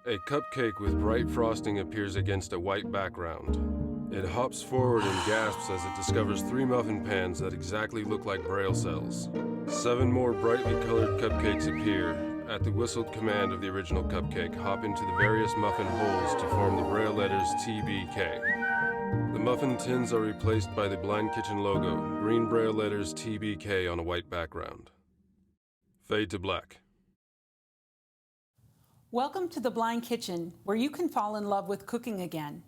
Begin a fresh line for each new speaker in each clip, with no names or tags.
A cupcake with bright frosting appears against a white background. It hops forward and gasps as it discovers 3 muffin pans that exactly look like braille cells. 7 more brightly colored cupcakes appear. At the whistled command of the original cupcake, hop into the various muffin holes to form the braille letters TBK. The muffin tins are replaced by the Blind Kitchen logo, green braille letters TBK on a white background. Fade to black.
Welcome to the Blind Kitchen, where you can fall in love with cooking again.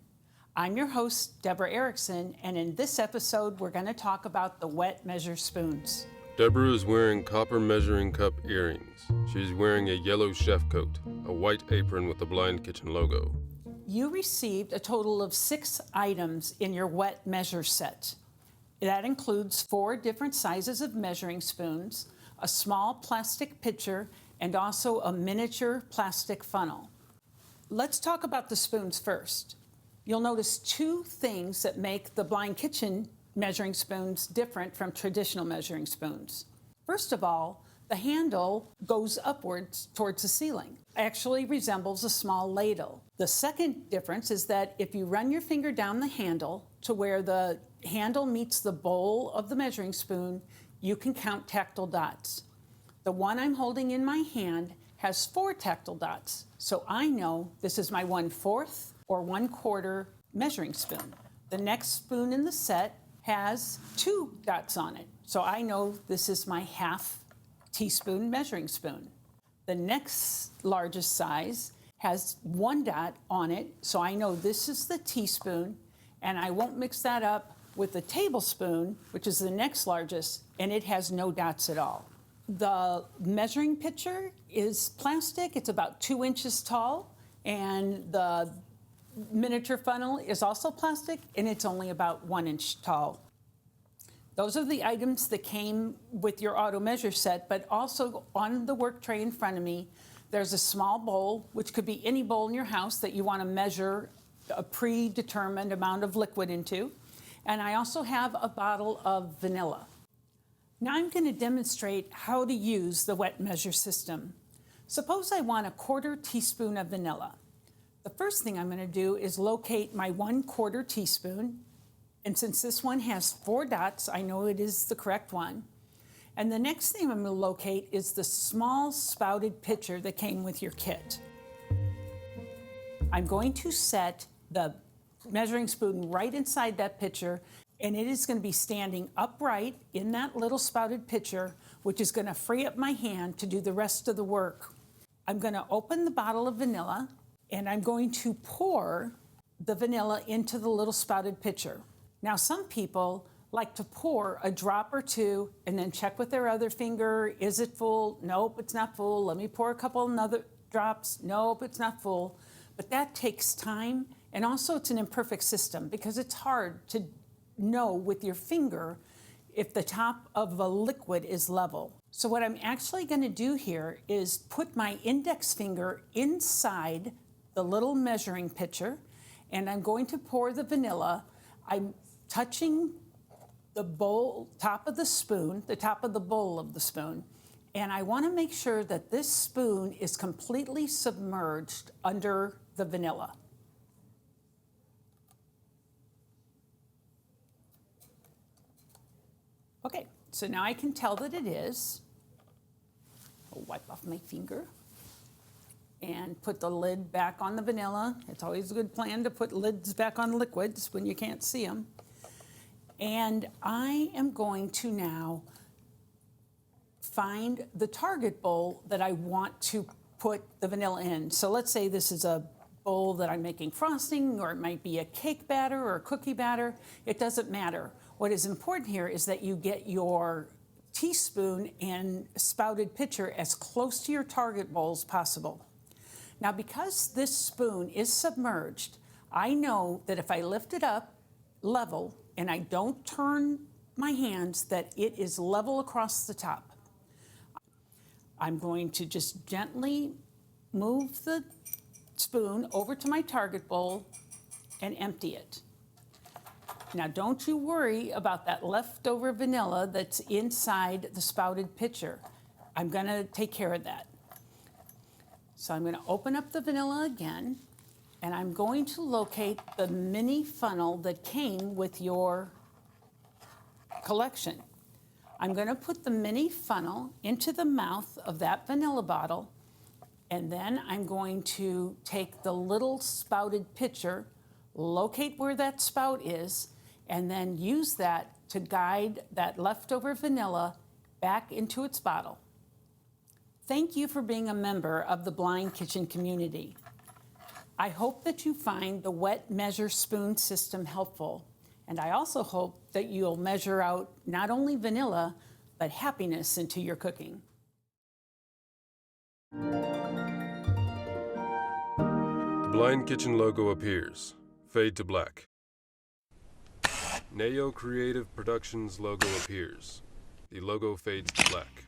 I'm your host, Deborah Erickson, and in this episode, we're going to talk about the wet measure spoons.
Deborah is wearing copper measuring cup earrings. She's wearing a yellow chef coat, a white apron with the Blind Kitchen logo.
You received a total of 6 items in your wet measure set. That includes 4 different sizes of measuring spoons, a small plastic pitcher, and also a miniature plastic funnel. Let's talk about the spoons first. You'll notice 2 things that make the Blind Kitchen measuring spoons different from traditional measuring spoons. First of all, the handle goes upwards towards the ceiling. It actually resembles a small ladle. The second difference is that if you run your finger down the handle to where the handle meets the bowl of the measuring spoon, you can count tactile dots. The one I'm holding in my hand has 4 tactile dots, so I know this is my 1/4 or 1/4 measuring spoon. The next spoon in the set has 2 dots on it, so I know this is my 1/2 teaspoon measuring spoon. The next largest size has 1 dot on it, so I know this is the teaspoon, and I won't mix that up with the tablespoon, which is the next largest, and it has no dots at all. The measuring pitcher is plastic. It's about 2 inches tall, and the miniature funnel is also plastic, and it's only about 1 inch tall. Those are the items that came with your auto measure set, but also on the work tray in front of me, there's a small bowl, which could be any bowl in your house that you want to measure a predetermined amount of liquid into. And I also have a bottle of vanilla. Now I'm going to demonstrate how to use the wet measure system. Suppose I want 1/4 teaspoon of vanilla. The first thing I'm going to do is locate my 1/4 teaspoon. And since this one has 4 dots, I know it is the correct one. And the next thing I'm going to locate is the small spouted pitcher that came with your kit. I'm going to set the measuring spoon right inside that pitcher, and it is going to be standing upright in that little spouted pitcher, which is going to free up my hand to do the rest of the work. I'm going to open the bottle of vanilla, and I'm going to pour the vanilla into the little spouted pitcher. Now, some people like to pour a drop or 2 and then check with their other finger. Is it full? Nope, it's not full. Let me pour a couple another drops. Nope, it's not full. But that takes time, and also it's an imperfect system because it's hard to know with your finger if the top of a liquid is level. So what I'm actually going to do here is put my index finger inside the little measuring pitcher, and I'm going to pour the vanilla. I'm touching the bowl, top of the spoon, the top of the bowl of the spoon, and I want to make sure that this spoon is completely submerged under the vanilla. Okay, so now I can tell that it is. I'll wipe off my finger and put the lid back on the vanilla. It's always a good plan to put lids back on liquids when you can't see them. And I am going to now find the target bowl that I want to put the vanilla in. So let's say this is a bowl that I'm making frosting, or it might be a cake batter or a cookie batter. It doesn't matter. What is important here is that you get your teaspoon and spouted pitcher as close to your target bowl as possible. Now, because this spoon is submerged, I know that if I lift it up level and I don't turn my hands, that it is level across the top. I'm going to just gently move the spoon over to my target bowl and empty it. Now, don't you worry about that leftover vanilla that's inside the spouted pitcher. I'm going to take care of that. So I'm going to open up the vanilla again, and I'm going to locate the mini funnel that came with your collection. I'm going to put the mini funnel into the mouth of that vanilla bottle, and then I'm going to take the little spouted pitcher, locate where that spout is, and then use that to guide that leftover vanilla back into its bottle. Thank you for being a member of the Blind Kitchen community. I hope that you find the wet measure spoon system helpful, and I also hope that you'll measure out not only vanilla, but happiness into your cooking.
The Blind Kitchen logo appears. Fade to black. Neo Creative Productions logo appears. The logo fades to black.